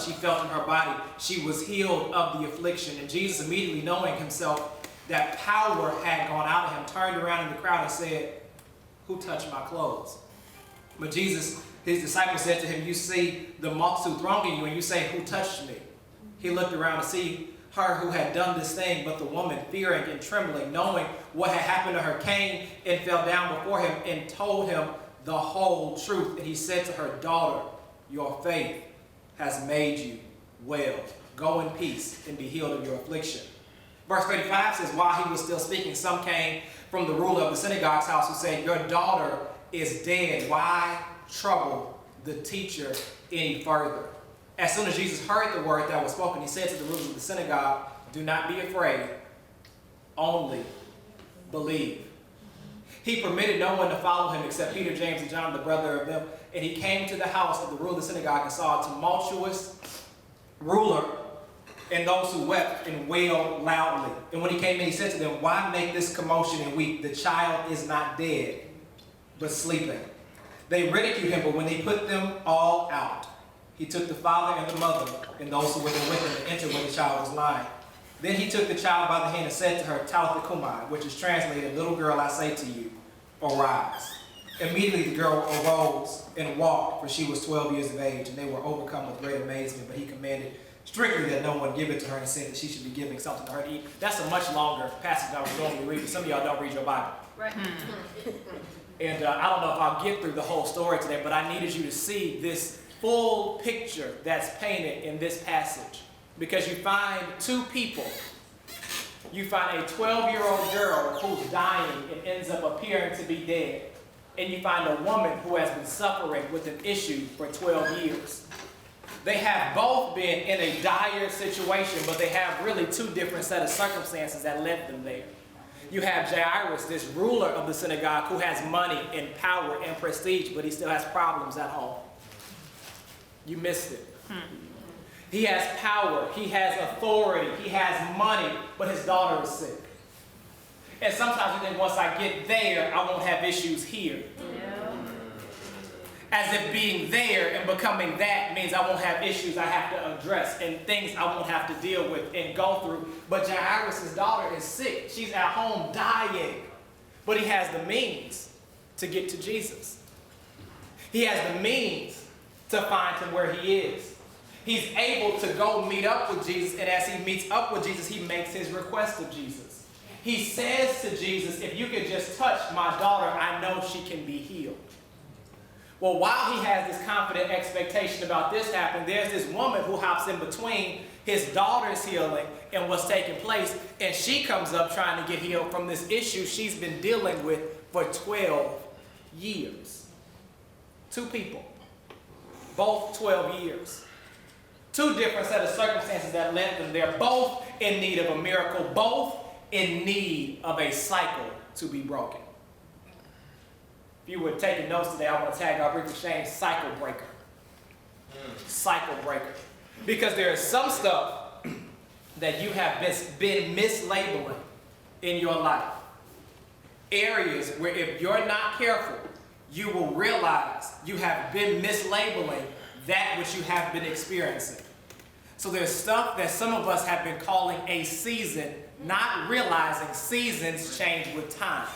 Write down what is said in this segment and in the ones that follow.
she felt in her body, she was healed of the affliction. And Jesus, immediately knowing himself that power had gone out of him, turned around in the crowd and said, "Who touched my clothes?" But Jesus, his disciples said to him, "You see the multitude thronging you, and you say, 'Who touched me?'" He looked around to see her who had done this thing, but the woman, fearing and trembling, knowing what had happened to her, came and fell down before him and told him the whole truth. And he said to her, "Daughter, your faith has made you well. Go in peace and be healed of your affliction." Verse 35 says, while he was still speaking, some came from the ruler of the synagogue's house who said, "Your daughter is dead. Why trouble the teacher any further?" As soon as Jesus heard the word that was spoken, he said to the ruler of the synagogue, "Do not be afraid, only believe." He permitted no one to follow him except Peter, James, and John, the brother of them. And he came to the house of the ruler of the synagogue and saw a tumultuous ruler and those who wept and wailed loudly. And when he came in, he said to them, "Why make this commotion and weep? The child is not dead, but sleeping." They ridiculed him, but when they put them all out, he took the father and the mother and those who were there with him and entered where the child was lying. Then he took the child by the hand and said to her, "Talitha cumi," which is translated, "Little girl, I say to you, arise." Immediately the girl arose and walked, for she was 12 years of age, and they were overcome with great amazement. But he commanded strictly that no one give it to her, and said that she should be giving something to her to eat. That's a much longer passage than I would normally read, but some of y'all don't read your Bible. Right. And I don't know if I'll get through the whole story today, but I needed you to see this full picture that's painted in this passage. Because you find two people. You find a 12-year-old girl who's dying and ends up appearing to be dead. And you find a woman who has been suffering with an issue for 12 years. They have both been in a dire situation, but they have really two different set of circumstances that led them there. You have Jairus, this ruler of the synagogue, who has money and power and prestige, but he still has problems at home. You missed it. He has power, he has authority, he has money, but his daughter is sick. And sometimes we think, once I get there, I won't have issues here. As if being there and becoming that means I won't have issues I have to address and things I won't have to deal with and go through. But Jairus' daughter is sick. She's at home dying. But he has the means to get to Jesus. He has the means to find him where he is. He's able to go meet up with Jesus, and as he meets up with Jesus, he makes his request of Jesus. He says to Jesus, "If you could just touch my daughter, I know she can be healed." Well, while he has this confident expectation about this happening, there's this woman who hops in between his daughter's healing and what's taking place, and she comes up trying to get healed from this issue she's been dealing with for 12 years. Two people, both 12 years. Two different set of circumstances that led them there, both in need of a miracle, both in need of a cycle to be broken. If you were taking notes today, I want to tag our brief exchange cycle breaker. Cycle breaker. Because there is some stuff that you have been mislabeling in your life. Areas where if you're not careful, you will realize you have been mislabeling that which you have been experiencing. So there's stuff that some of us have been calling a season, not realizing seasons change with time.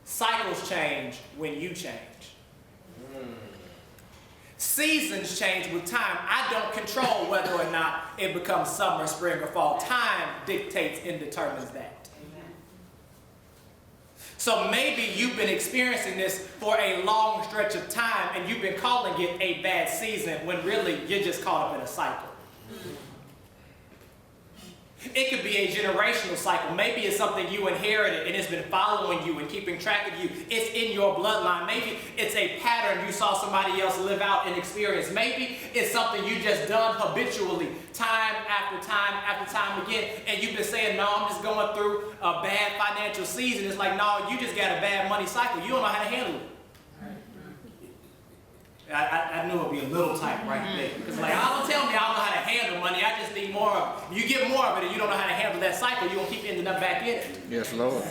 Cycles change when you change. Seasons change with time. I don't control whether or not it becomes summer, spring, or fall. Time dictates and determines that. So maybe you've been experiencing this for a long stretch of time and you've been calling it a bad season when really you're just caught up in a cycle. It could be a generational cycle. Maybe it's something you inherited and it's been following you and keeping track of you. It's in your bloodline. Maybe it's a pattern you saw somebody else live out and experience. Maybe it's something you just done habitually, time after time again. And you've been saying, no, I'm just going through a bad financial season. It's like, no, you just got a bad money cycle. You don't know how to handle it. I knew it would be a little tight right there. Because like, don't tell me I don't know how to handle money. I just need more of it. You get more of it and you don't know how to handle that cycle, you're going to keep ending up back in it. Yes, Lord.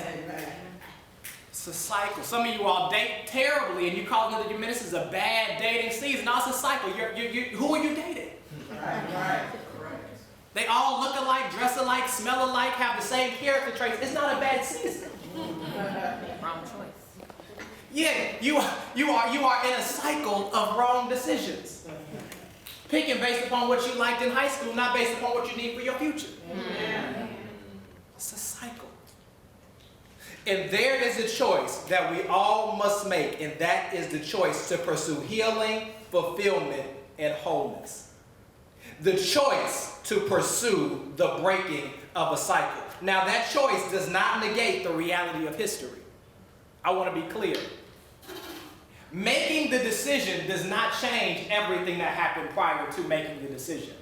It's a cycle. Some of you all date terribly and you call it that this is a bad dating season. No, it's a cycle. Who are you dating? Right. They all look alike, dress alike, smell alike, have the same character traits. It's not a bad season. Wrong choice. Yeah, you are in a cycle of wrong decisions. Picking based upon what you liked in high school, not based upon what you need for your future. It's a cycle. And there is a choice that we all must make, and that is the choice to pursue healing, fulfillment, and wholeness. The choice to pursue the breaking of a cycle. Now, that choice does not negate the reality of history. I want to be clear. Making the decision does not change everything that happened prior to making the decision.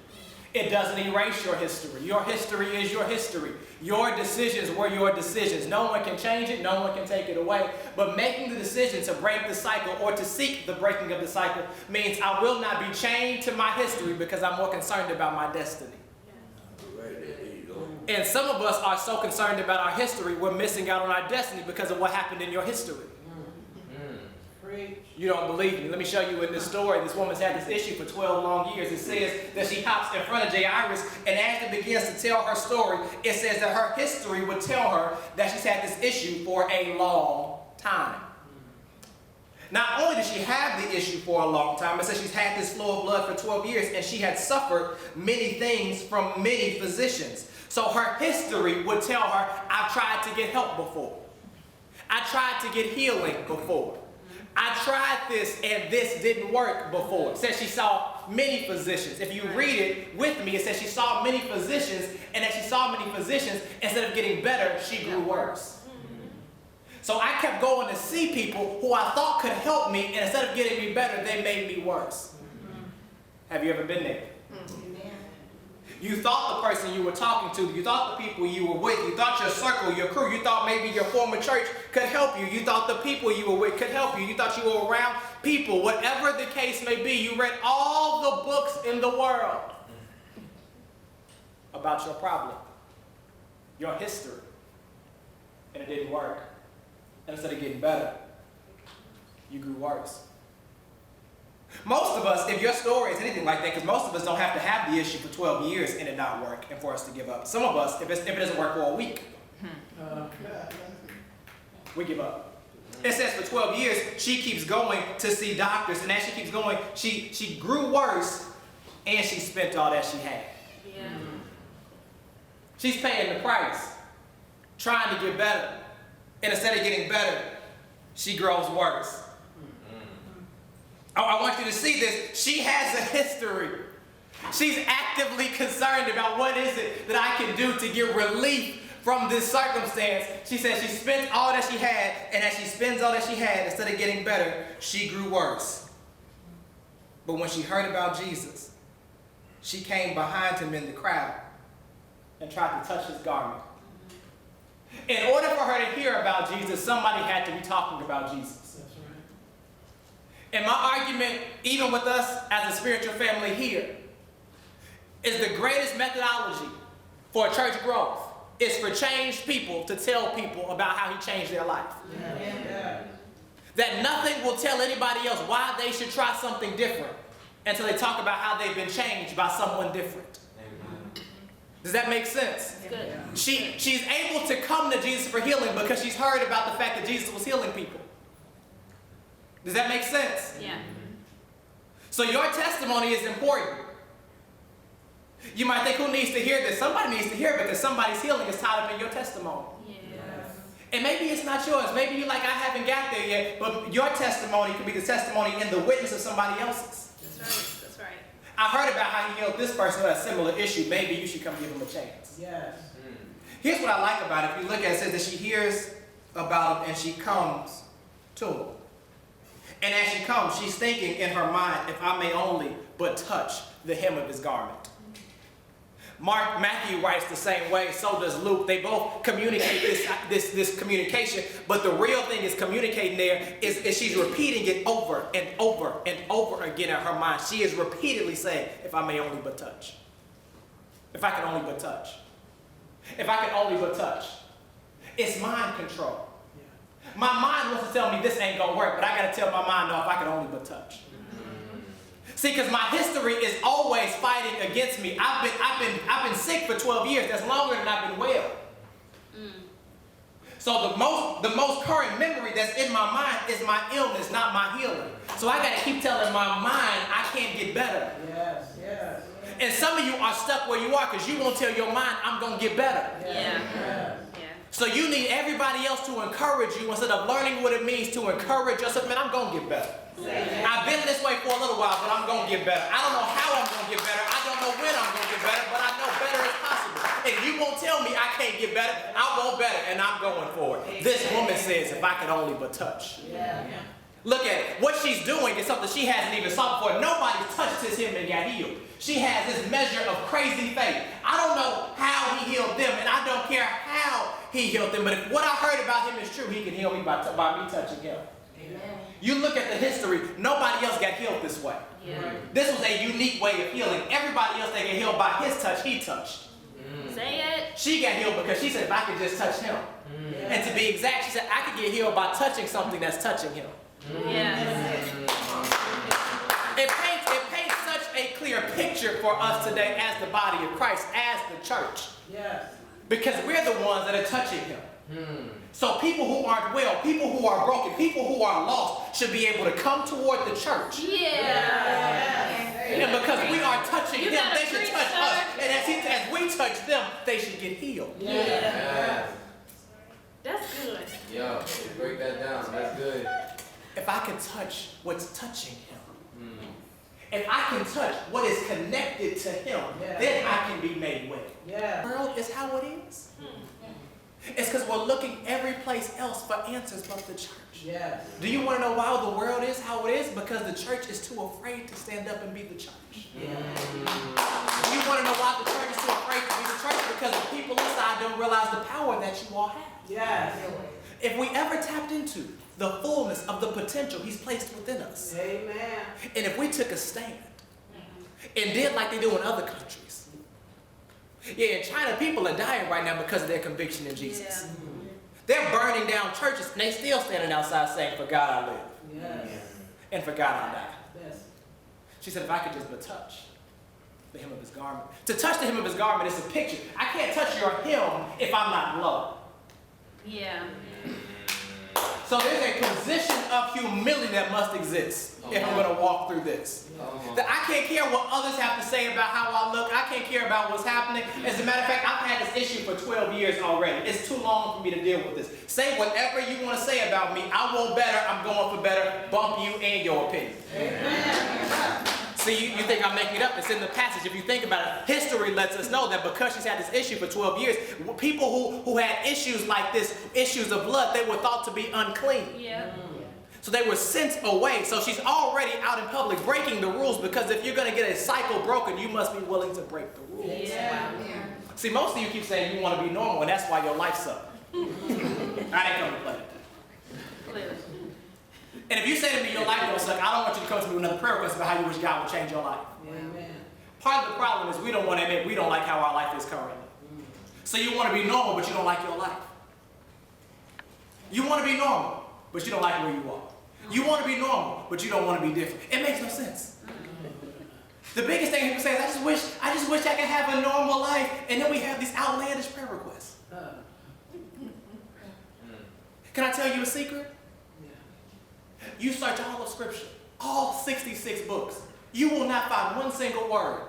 It doesn't erase your history. Your history is your history. Your decisions were your decisions. No one can change it. No one can take it away. But making the decision to break the cycle or to seek the breaking of the cycle means I will not be chained to my history because I'm more concerned about my destiny. And some of us are so concerned about our history, we're missing out on our destiny because of what happened in your history. You don't believe me. Let me show you in this story. This woman's had this issue for 12 long years. It says that she hops in front of Jairus, and as it begins to tell her story, it says that her history would tell her that she's had this issue for a long time. Not only did she have the issue for a long time, it says she's had this flow of blood for 12 years, and she had suffered many things from many physicians. So her history would tell her, I've tried to get help before. I tried to get healing before. I tried this and this didn't work before. It says she saw many physicians. If you read it with me, it says she saw many physicians, and as she saw many physicians, instead of getting better, she grew worse. So I kept going to see people who I thought could help me, and instead of getting me better, they made me worse. Have you ever been there? You thought the person you were talking to, you thought the people you were with, you thought your circle, your crew, you thought maybe your former church could help you. You thought the people you were with could help you. You thought you were around people. Whatever the case may be, you read all the books in the world about your problem, your history, and it didn't work. And instead of getting better, you grew worse. Most of us, if your story is anything like that, because most of us don't have to have the issue for 12 years and it not work and for us to give up. Some of us, if it doesn't work for a week, we give up. It says for 12 years, she keeps going to see doctors, and as she keeps going, she grew worse, and she spent all that she had. Yeah. She's paying the price, trying to get better, and instead of getting better, she grows worse. I want you to see this. She has a history. She's actively concerned about what is it that I can do to get relief from this circumstance. She says she spent all that she had, and as she spends all that she had, instead of getting better, she grew worse. But when she heard about Jesus, she came behind him in the crowd and tried to touch his garment. In order for her to hear about Jesus, somebody had to be talking about Jesus. And my argument, even with us as a spiritual family here, is the greatest methodology for church growth is for changed people to tell people about how he changed their life. Yeah. That nothing will tell anybody else why they should try something different until they talk about how they've been changed by someone different. Amen. Does that make sense? Good. She's able to come to Jesus for healing because she's heard about the fact that Jesus was healing people. Does that make sense? Yeah. So your testimony is important. You might think, who needs to hear this? Somebody needs to hear it because somebody's healing is tied up in your testimony. Yes. And maybe it's not yours. Maybe you're like, I haven't got there yet. But your testimony could be the testimony in the witness of somebody else's. That's right. That's right. I heard about how he healed this person who had a similar issue. Maybe you should come give him a chance. Yes. Here's what I like about it. If you look at it, it says that she hears about him and she comes to him. And as she comes, she's thinking in her mind, if I may only but touch the hem of his garment. Matthew writes the same way, so does Luke. They both communicate this communication, but the real thing is communicating there is she's repeating it over and over and over again in her mind. She is repeatedly saying, if I may only but touch. If I can only but touch. If I can only but touch. It's mind control. My mind wants to tell me this ain't gonna work, but I gotta tell my mind, no, if I could only but touch. See, because my history is always fighting against me. I've been sick for 12 years. That's longer than I've been well. So the most current memory that's in my mind is my illness, not my healing. So I gotta keep telling my mind I can't get better. Yes, yes. And some of you are stuck where you are because you won't tell your mind I'm gonna get better. Yeah. So you need everybody else to encourage you instead of learning what it means to encourage yourself. Man, I'm gonna get better. I've been this way for a little while, but I'm gonna get better. I don't know how I'm gonna get better. I don't know when I'm gonna get better, but I know better is possible. And you won't tell me I can't get better. I want better, and I'm going for it. This woman says, if I could only but touch. Look at it. What she's doing is something she hasn't even saw before. Nobody touched his hem and got healed. She has this measure of crazy faith. I don't know how he healed them, and I don't care how he healed them, but if what I heard about him is true, he can heal me by me touching him. Amen. You look at the history, nobody else got healed this way. Yeah. This was a unique way of healing. Everybody else that got healed by his touch, he touched. Say it. She got healed because she said, if I could just touch him. And to be exact, she said, I could get healed by touching something that's touching him. Yes. It paints such a clear picture for us today as the body of Christ, as the church. Yes. Because we're the ones that are touching him. So people who aren't well, people who are broken, people who are lost should be able to come toward the church. Yeah. And because we are touching You them, gotta they should preach, touch sir. us. And as we touch them, they should get healed. Yes. That's good. Yo, break that down. That's good. If I can touch what's touching him, if I can touch what is connected to him, then I can be made well. Yes. The world is how it is. It's because we're looking every place else for answers but the church. Yes. Do you want to know why the world is how it is? Because the church is too afraid to stand up and be the church. Do you want to know why the church is too afraid to be the church? Because the people inside don't realize the power that you all have. Yes. If we ever tapped into the fullness of the potential he's placed within us, Amen. and if we took a stand and did like they do in other countries. Yeah, in China, people are dying right now because of their conviction in Jesus. They're burning down churches, and they still standing outside saying, for God I live, Yes. and for God I die. Yes. She said, if I could just but touch the hem of his garment. To touch the hem of his garment is a picture. I can't touch your hem if I'm not low. Yeah. So there's a position of humility that must exist if I'm going to walk through this. That I can't care what others have to say about how I look. I can't care about what's happening. As a matter of fact, I've had this issue for 12 years already. It's too long for me to deal with this. Say whatever you want to say about me. I want better. I'm going for better. Bump you and your opinion. Amen. See, you think I'm making it up. It's in the passage. If you think about it, history lets us know that because she's had this issue for 12 years, people who had issues like this, issues of blood, they were thought to be unclean. Yeah. So they were sent away. So she's already out in public breaking the rules, because if you're going to get a cycle broken, you must be willing to break the rules. Yeah. See, most of you keep saying you want to be normal, and that's why your life's sucks. I didn't come to play. Clearly. And if you say to me your life don't suck, I don't want you to come to me with another prayer request about how you wish God would change your life. Amen. Part of the problem is we don't want to admit we don't like how our life is currently. So you want to be normal, but you don't like your life. You want to be normal, but you don't like where you are. You want to be normal, but you don't want to be different. It makes no sense. The biggest thing people say is, I just wish I could have a normal life. And then we have these outlandish prayer requests. Can I tell you a secret? You search all of Scripture, all 66 books. You will not find one single word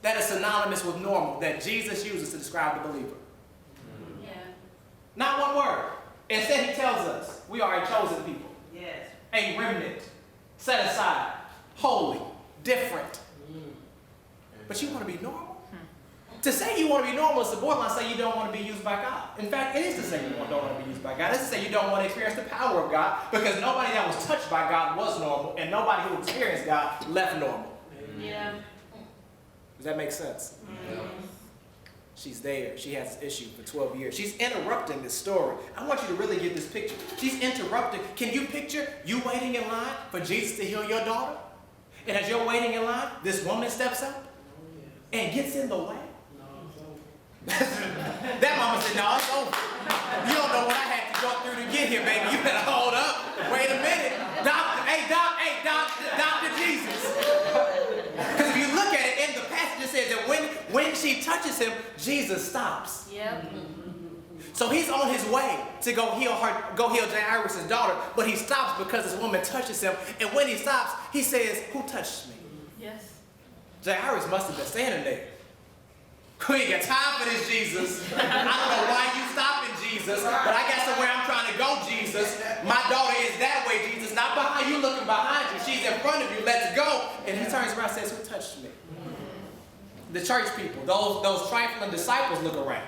that is synonymous with normal that Jesus uses to describe the believer. Yeah. Not one word. Instead, he tells us we are a chosen people, Yes. a remnant, set aside, holy, different. But you want to be normal? To say you want to be normal is the borderline say you don't want to be used by God. In fact, it is to say you don't want to be used by God. It's to say you don't want to experience the power of God, because nobody that was touched by God was normal, and nobody who experienced God left normal. Yeah. Does that make sense? She's there. She has this issue for 12 years. She's interrupting this story. I want you to really get this picture. She's interrupting. Can you picture you waiting in line for Jesus to heal your daughter? And as you're waiting in line, this woman steps up and gets in the way. That mama said, no, it's over. You don't know what I had to go fought through to get here, baby. You better hold up. Wait a minute. Dr. Jesus. Because if you look at it in the passage, it says that when she touches him, Jesus stops. Yep. So he's on his way to go heal Jairus' daughter, but he stops because this woman touches him. And when he stops, he says, "Who touched me?" Yes. Jairus must have been standing there. We ain't got time for this, Jesus. I don't know why you stopping, Jesus, but I got somewhere I'm trying to go, Jesus. My daughter is that way, Jesus. Not behind you, looking behind you. She's in front of you. Let's go. And he turns around and says, "Who touched me?" The church people, those trifling disciples look around.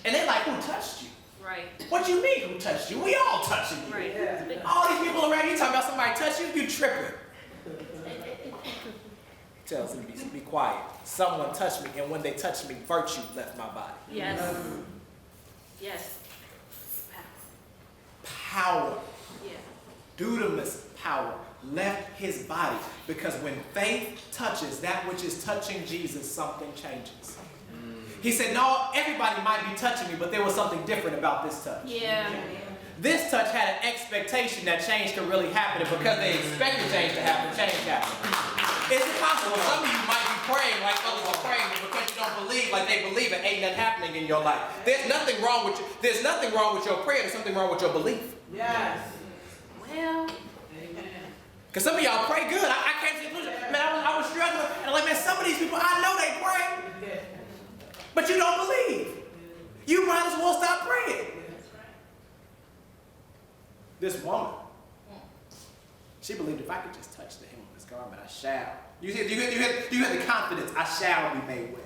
And they're like, "Who touched you?" Right. "What you mean, who touched you? We all touching you." Right. Yeah. All these people around you talking about somebody touch you, you tripping. Tells him to be quiet. Someone touched me, and when they touched me, virtue left my body. Yes. Yes. Power, Yeah. dunamis power, left his body. Because when faith touches that which is touching Jesus, something changes. He said, "No, everybody might be touching me, but there was something different about this touch." Yeah. This touch had an expectation that change could really happen, and because they expected change to happen, change happened. Is it possible some of you might be praying like others are praying, but because you don't believe like they believe, it ain't nothing happening in your life? There's nothing wrong with you. There's nothing wrong with your prayer. There's something wrong with your belief. Yes. Well. Amen. Because some of y'all pray good. I came to the conclusion, man, I was struggling, and I'm like, man, some of these people, I know they pray, but you don't believe. You might as well stop praying. This woman, she believed if I could just touch the hem of his garment, I shall. You hear the confidence, I shall be made well.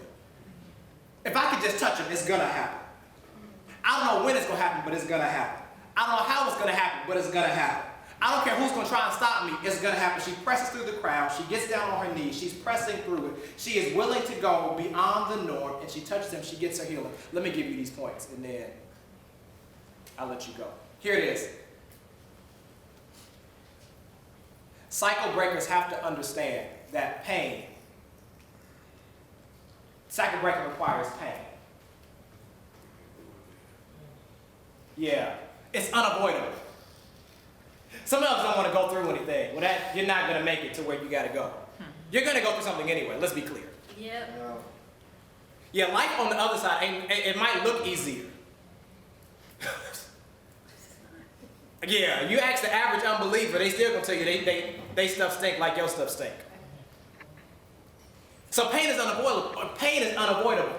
If I could just touch him, it's going to happen. I don't know when it's going to happen, but it's going to happen. I don't know how it's going to happen, but it's going to happen. I don't care who's going to try and stop me, it's going to happen. She presses through the crowd. She gets down on her knees. She's pressing through it. She is willing to go beyond the norm, and she touches him. She gets her healing. Let me give you these points, and then I'll let you go. Here it is. Cycle breakers have to understand that pain, cycle breaker requires pain. Yeah, it's unavoidable. Some of us don't want to go through anything. Well, you're not going to make it to where you got to go. You're going to go through something anyway, let's be clear. Yep. Yeah, life on the other side, it might look easier. Yeah, you ask the average unbeliever, they still gonna tell you they stuff stink like your stuff stink. So pain is unavoidable. Pain is unavoidable.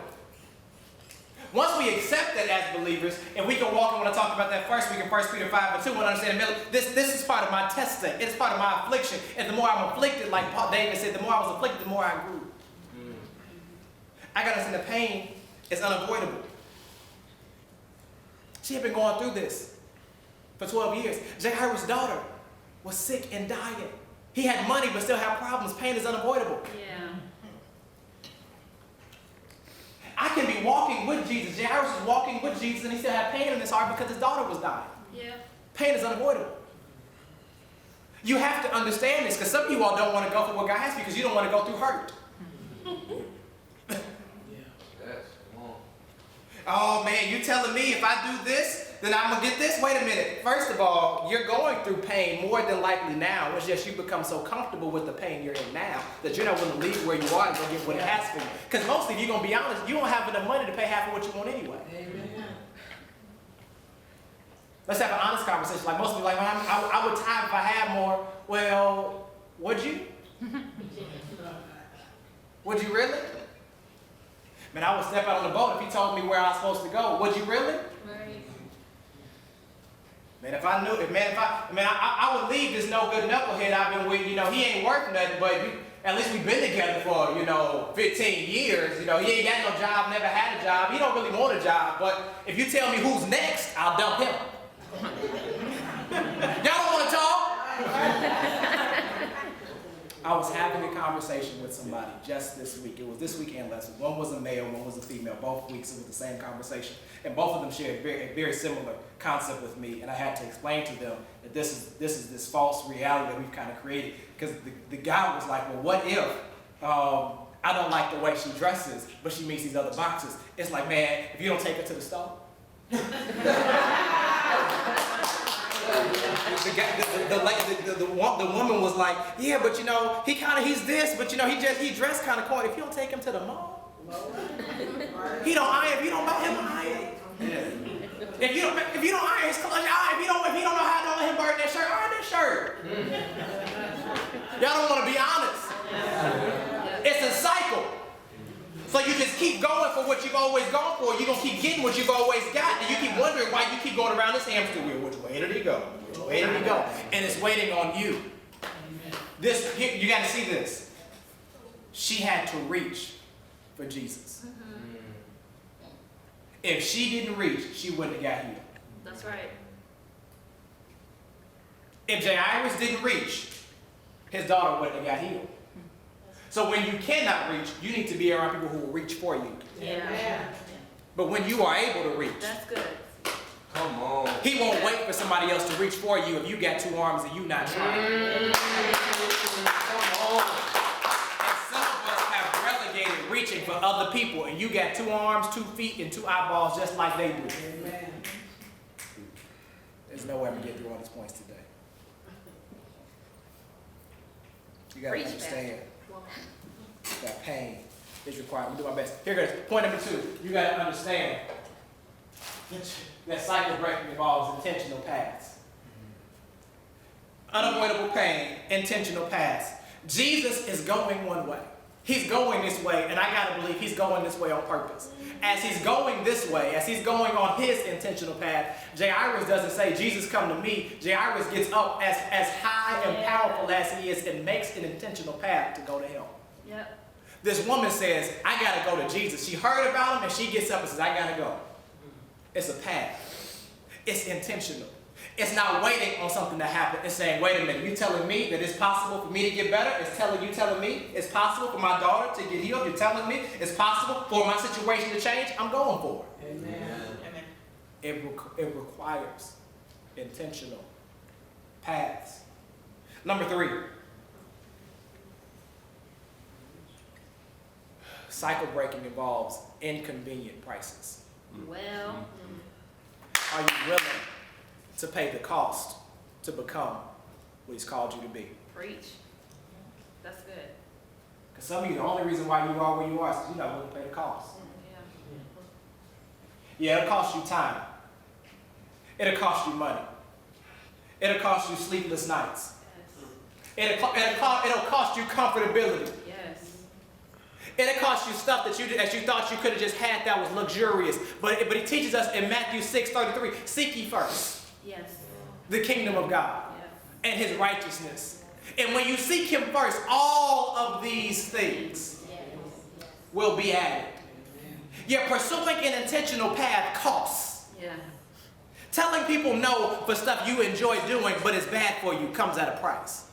Once we accept that as believers, and we can walk, and when I talked about that first week in 1 Peter 5:2, when I understand this is part of my testing. It's part of my affliction. And the more I'm afflicted, like David said, the more I was afflicted, the more I grew. I gotta understand the pain is unavoidable. She had been going through this for 12 years. Jairus' daughter was sick and dying. He had money but still had problems. Pain is unavoidable. Yeah. I can be walking with Jesus. Jairus was walking with Jesus and he still had pain in his heart because his daughter was dying. Yeah. Pain is unavoidable. You have to understand this because some of you all don't want to go through what God has because you don't want to go through hurt. Yes, come on. Oh man, you telling me if I do this, then I'm going to get this? Wait a minute. First of all, you're going through pain more than likely now. It's just you become so comfortable with the pain you're in now that you're not willing to leave where you are and go get what it has for you. Because mostly, if you're going to be honest, you don't have enough money to pay half of what you want anyway. Amen. Let's have an honest conversation. Like most people, like, well, I would tithe if I had more. Well, would you? Would you really? Man, I would step out on the boat if he told me where I was supposed to go. Would you really? Right. Man, if I knew, I would leave this no good knucklehead I've been with. You know, he ain't worth nothing, but at least we've been together for, 15 years. You know, he ain't got no job, never had a job. He don't really want a job, but if you tell me who's next, I'll dump him. Y'all don't want to talk? I was having a conversation with somebody just this week. It was this week and last week. One was a male, one was a female. Both weeks it was the same conversation. And both of them shared a very similar concept with me. And I had to explain to them that this is this false reality that we've kind of created. Because the guy was like, well, what if I don't like the way she dresses, but she meets these other boxes? It's like, man, if you don't take her to the store, The woman was like, yeah, but you know, he's this, but you know, he dressed kind of corny. If you don't take him to the mall, he don't iron. If you don't buy him an iron, if you don't iron his clothes, if you don't know how to let him burn that shirt, iron that shirt. Y'all don't want to be honest. It's a cycle. So you just keep going for what you've always gone for. You're going to keep getting what you've always got. And you keep wondering why you keep going around this hamster wheel. Which way did he go? Which way did he go? And it's waiting on you. You got to see this. She had to reach for Jesus. If she didn't reach, she wouldn't have got healed. That's right. If Jairus didn't reach, his daughter wouldn't have got healed. So when you cannot reach, you need to be around people who will reach for you. Yeah. But when you are able to reach, That's good. Come on. he won't wait for somebody else to reach for you if you got 2 arms and you not trying. Come on. And some of us have relegated reaching for other people, and you got 2 arms, 2 feet, and 2 eyeballs just like they do. Amen. There's no way to get through all these points today. You gotta Preach, understand Well, that pain is required. I'm gonna do my best. Here goes. Point number 2. You gotta understand that cycle breaking involves intentional paths. Unavoidable pain, intentional paths. Jesus is going one way. He's going this way, and I gotta believe he's going this way on purpose. As he's going this way, as he's going on his intentional path, Jairus doesn't say, Jesus, come to me. Jairus gets up as high and powerful as he is and makes an intentional path to go to him. yep. This woman says, I gotta go to Jesus. She heard about him and she gets up and says, I gotta go. It's a path. It's intentional. It's not waiting on something to happen. It's saying, wait a minute, you telling me that it's possible for me to get better? It's telling me it's possible for my daughter to get healed? You're telling me it's possible for my situation to change? I'm going for it. Amen. It requires intentional paths. Number 3. Cycle breaking involves inconvenient prices. Well, Are you willing to pay the cost to become what he's called you to be? preach. That's good. Because some of you, the only reason why you are where you are is because you're not willing to pay the cost. Yeah. Yeah, it'll cost you time. It'll cost you money. It'll cost you sleepless nights. Yes. It'll cost you comfortability. Yes. It'll cost you stuff that you thought you could have just had that was luxurious. But he teaches us in Matthew 6:33, seek ye first Yes. the kingdom of God Yes. and his righteousness. And when you seek him first, all of these things will be added. Yet pursuing an intentional path costs. Yeah. Telling people no for stuff you enjoy doing but it's bad for you comes at a price.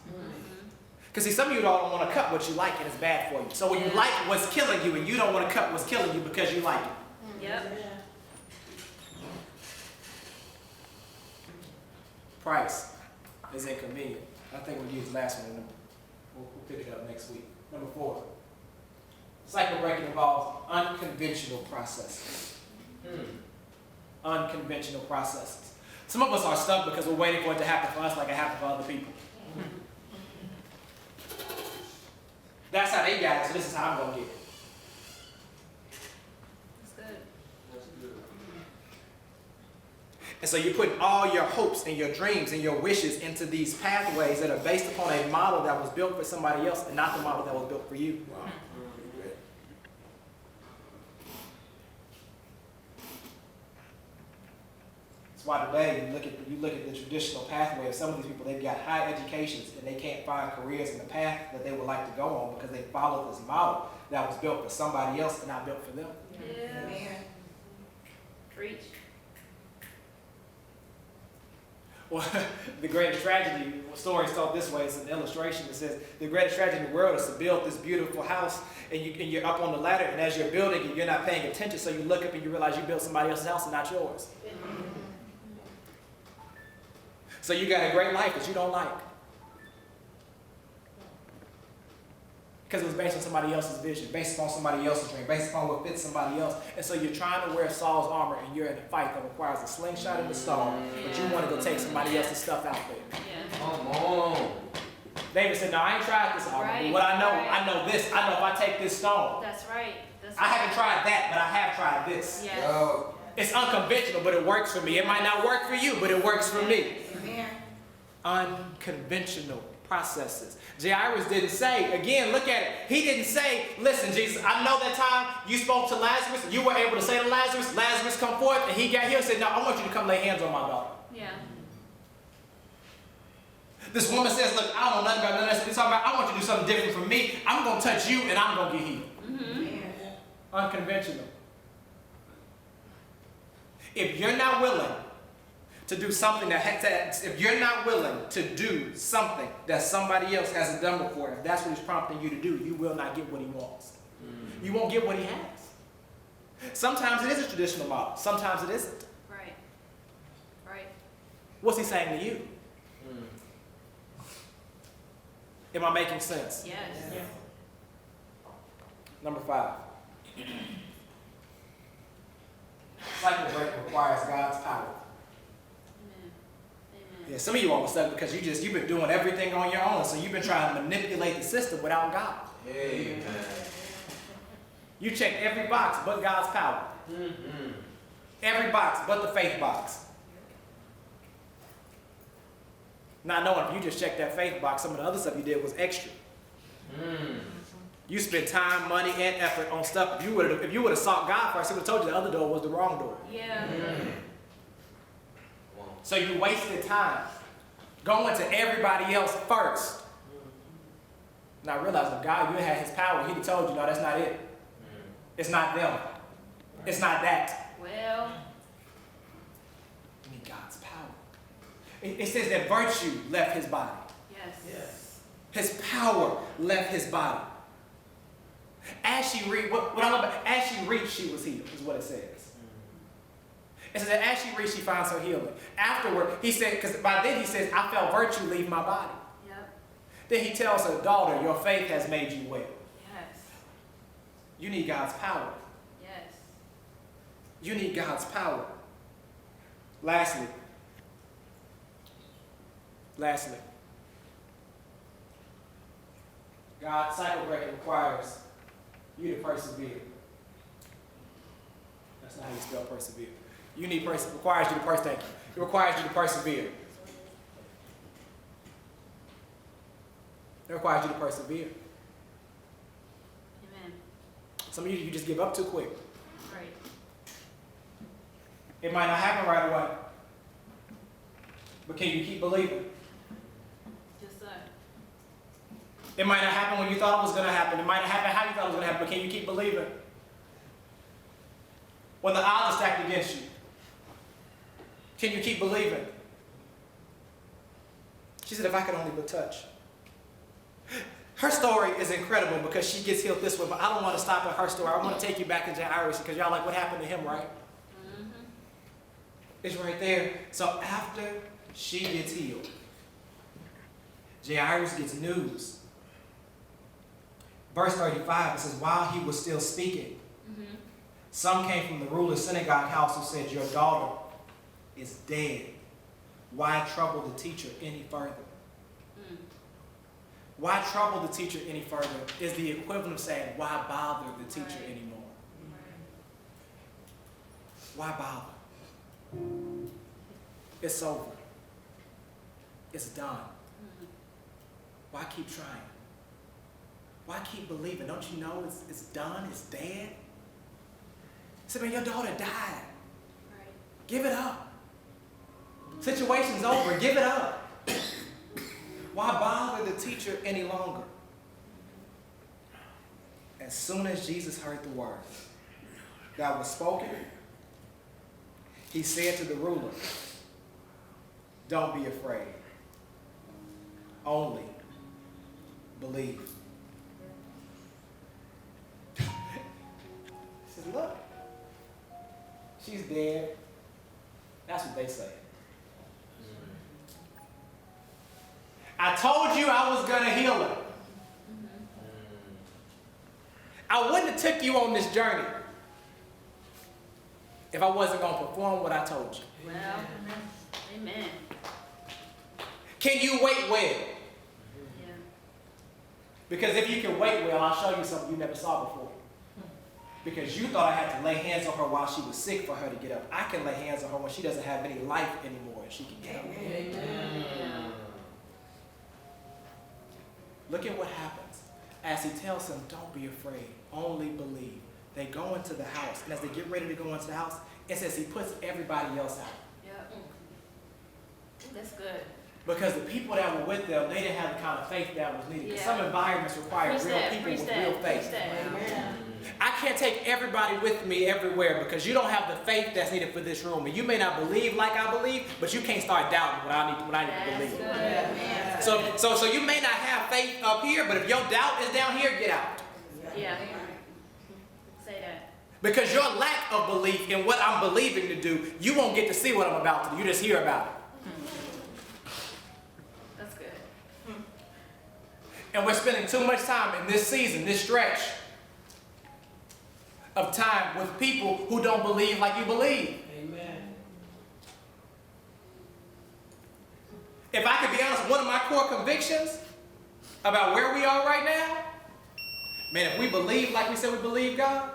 Because see, some of you don't want to cut what you like and it's bad for you. So when you like what's killing you and you don't want to cut what's killing you because you like it. Yep. Price is inconvenient. I think we'll use the last one. We'll pick it up next week. Number 4. Cycle breaking involves unconventional processes. Unconventional processes. Some of us are stuck because we're waiting for it to happen for us like it happened for other people. That's how they got it, so this is how I'm going to get it. That's good. That's good. And so you're putting all your hopes and your dreams and your wishes into these pathways that are based upon a model that was built for somebody else and not the model that was built for you. That's why today you look at the traditional pathway of some of these people. They've got high educations and they can't find careers in the path that they would like to go on because they follow this model that was built for somebody else and not built for them. Yeah. Preach. Well, the greatest tragedy, the story is told this way, it's an illustration that says, the greatest tragedy in the world is to build this beautiful house and you're up on the ladder and as you're building it, you're not paying attention, so you look up and you realize you built somebody else's house and not yours. So you got a great life that you don't like. Because it was based on somebody else's vision, based on somebody else's dream, based on what fits somebody else. And so you're trying to wear Saul's armor and you're in a fight that requires a slingshot and a stone, but you want to go take somebody else's stuff out there. Yeah. Come on. David said, no, I ain't tried this armor. Right, But what I know, right. I know this. I know if I take this stone, That's right. That's I right. haven't tried that, but I have tried this. Yes. Yo. It's unconventional, but it works for me. It might not work for you, but it works for me. Amen. Unconventional processes. Jairus didn't say, again, look at it. He didn't say, listen, Jesus, I know that time you spoke to Lazarus, you were able to say to Lazarus, Lazarus come forth, and he got healed. Said, no, I want you to come lay hands on my daughter. Yeah. This woman says, look, I don't know nothing about nothing. It's talking about, I want you to do something different from me. I'm going to touch you and I'm going to get healed. Amen. Unconventional. If you're not willing to do something if you're not willing to do something that somebody else hasn't done before, if that's what he's prompting you to do, you will not get what he wants. You won't get what he has. Sometimes it is a traditional model. Sometimes it isn't. Right. Right. What's he saying to you? Am I making sense? Yes. Yeah. Number 5. Cycle break requires God's power. Amen. Amen. Yeah, some of you all are stuck because you've been doing everything on your own, so you've been trying to manipulate the system without God. Amen. You check every box but God's power. Every box but the faith box. Not knowing if you just checked that faith box, some of the other stuff you did was extra. You spent time, money, and effort on stuff. If you would have sought God first, He would have told you the other door was the wrong door. Yeah. So you wasted time going to everybody else first. Now realize if God, you had His power, He'd have told you, no, that's not it. It's not them. It's not that. Well. You need God's power. It says that virtue left His body. Yes. Yes. His power left His body. As she reached, what I love about, as she reached, she was healed, is what it says. It says that as she reached, she finds her healing. Afterward, he said, because by then he says, I felt virtue leave my body. Yep. Then he tells her, daughter, your faith has made you well. Yes. You need God's power. Yes. You need God's power. Lastly, God's cycle breaking requires you to persevere. That's not how you spell persevere. Requires you to persevere. It requires you to persevere. It requires you to persevere. Amen. Some of you just give up too quick. Right. It might not happen right away. But can you keep believing? Just so. It might not happen when you thought it was going to happen. It might not happen how you thought it was going to happen, but can you keep believing? When the odds are stacked against you, can you keep believing? She said, if I could only but touch. Her story is incredible because she gets healed this way, but I don't want to stop at her story. I want to take you back to Jairus because y'all like, what happened to him, right? Mm-hmm. It's right there. So after she gets healed, Jairus gets news. Verse 35, it says, while he was still speaking, some came from the ruler's synagogue house who said, your daughter is dead. Why trouble the teacher any further? Why trouble the teacher any further is the equivalent of saying, why bother the teacher anymore? Why bother? It's over. It's done. Why keep trying? Why keep believing? Don't you know it's done? It's dead? Say, man, your daughter died. Right. Give it up. Situation's over. Give it up. Why bother the teacher any longer? As soon as Jesus heard the word that was spoken, he said to the ruler, don't be afraid. Only believe. He says, look, she's dead. That's what they say. I told you I was going to heal her. I wouldn't have took you on this journey if I wasn't going to perform what I told you. Well, amen. Can you wait well? Yeah. Because if you can wait well, I'll show you something you never saw before. Because you thought I had to lay hands on her while she was sick for her to get up. I can lay hands on her when she doesn't have any life anymore and she can get up. Amen. Look at what happens. As he tells them, don't be afraid, only believe. They go into the house, and as they get ready to go into the house, it says he puts everybody else out. Yep. That's good. Because the people that were with them, they didn't have the kind of faith that was needed. 'Cause Yeah. some environments require Preach real that, people preach with that, real preach faith. that. Amen. I can't take everybody with me everywhere because you don't have the faith that's needed for this room. And you may not believe like I believe, but you can't start doubting what I need to That's believe. good. Yeah. Man. So you may not have faith up here, but if your doubt is down here, get out. Yeah. Say that. Because your lack of belief in what I'm believing to do, you won't get to see what I'm about to do. You just hear about it. That's good. And we're spending too much time in this season, this stretch of time with people who don't believe like you believe. Amen. If I could be honest, one of my core convictions about where we are right now, man, if we believe like we said we believe God,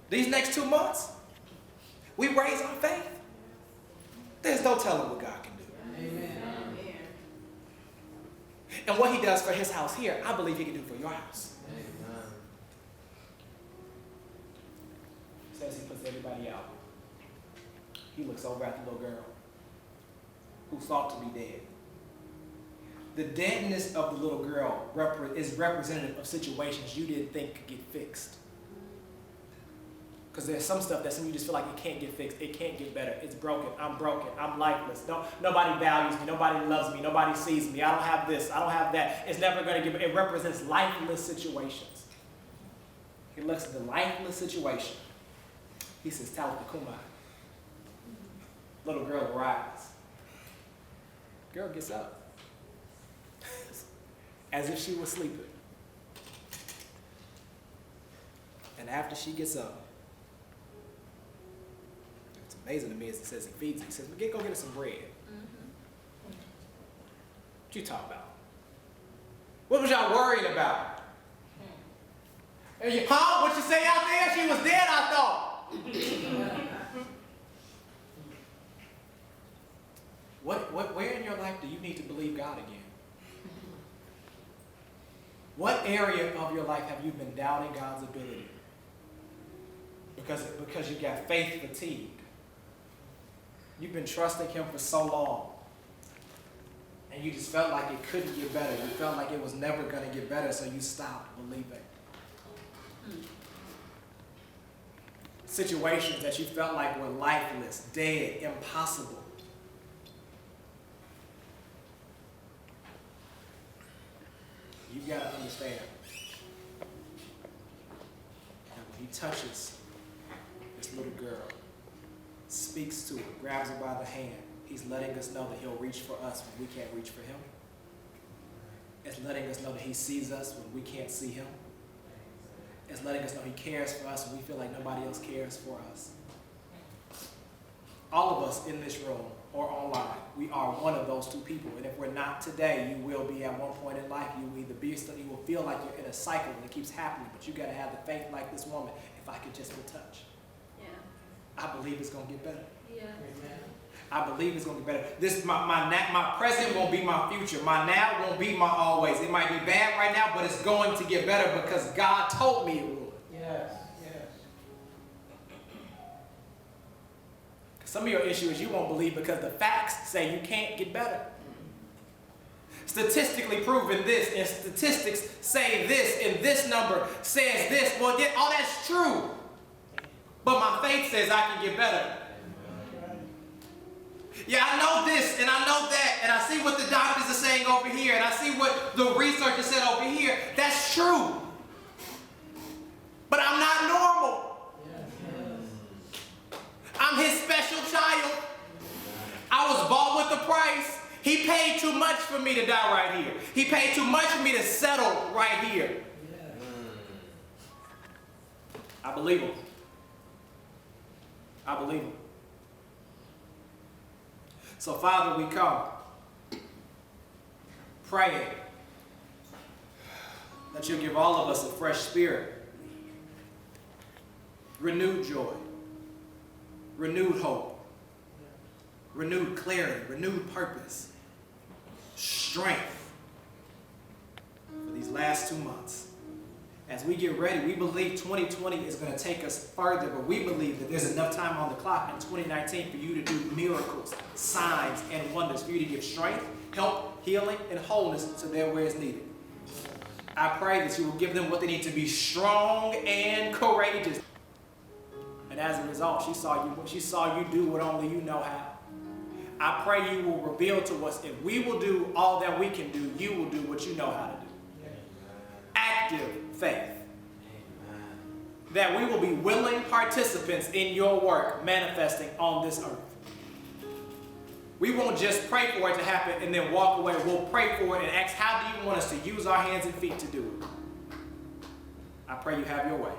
these next 2 months, we raise our faith. There's no telling what God can do. Amen. And what he does for his house here, I believe he can do for your house. Says he puts everybody out. He looks over at the little girl who thought to be dead. The deadness of the little girl is representative of situations you didn't think could get fixed. Because there's some stuff that some of you just feel like it can't get fixed. It can't get better. It's broken. I'm lifeless. Nobody values me. Nobody loves me. Nobody sees me. I don't have this. I don't have that. It's never going to get better. It represents lifeless situations. He looks at the lifeless situation. He says, Talitha Kumai. Little girl arrives. Girl gets up. As if she was sleeping. And after she gets up, it's amazing to me as it says he feeds her. He says, go get her some bread. What you talking about? What was y'all worried about? Huh? What you say out there? She was dead, I thought. Where in your life do you need to believe God again? What area of your life have you been doubting God's ability? Because you got faith fatigue. You've been trusting him for so long. And you just felt like it couldn't get better. You felt like it was never going to get better, so you stopped believing. Situations that you felt like were lifeless, dead, impossible. You've got to understand that when he touches this little girl, speaks to her, grabs her by the hand, he's letting us know that he'll reach for us when we can't reach for him. It's letting us know that he sees us when we can't see him. It's letting us know he cares for us when we feel like nobody else cares for us. All of us in this room or online, we are one of those two people. And if we're not today, you will be at one point in life. You will either be, you will feel like you're in a cycle and it keeps happening, but you got to have the faith like this woman. If I could just touch, Yeah. I believe it's going to get better. Yeah. Amen. I believe it's going to get better. This my present won't be my future. My now won't be my always. It might be bad right now, but it's going to get better because God told me it would. Yes. Yes. Some of your issue is you won't believe because the facts say you can't get better. Statistically proven this, and statistics say this, and this number says this. Well, all that's true. But my faith says I can get better. Yeah, I know this, and I know that, and I see what the doctors are saying over here, and I see what the researchers said over here. That's true. But I'm not normal. I'm his special child. I was bought with a price. He paid too much for me to die right here. He paid too much for me to settle right here. I believe him. I believe him. So, Father, we come praying that you'll give all of us a fresh spirit, renewed joy, renewed hope, renewed clarity, renewed purpose, strength for these last 2 months. As we get ready, we believe 2020 is going to take us further, but we believe that there's enough time on the clock in 2019 for you to do miracles, signs, and wonders, for you to give strength, help, healing, and wholeness to there where it's needed. I pray that you will give them what they need to be strong and courageous. And as a result, she saw you do what only you know how. I pray you will reveal to us, if we will do all that we can do, you will do what you know how to do. Active faith. That we will be willing participants in your work manifesting on this earth. We won't just pray for it to happen and then walk away. We'll pray for it and ask, how do you want us to use our hands and feet to do it? I pray you have your way.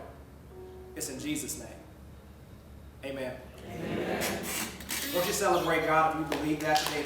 It's in Jesus' name. Amen. Amen. Won't you celebrate God if you believe that today?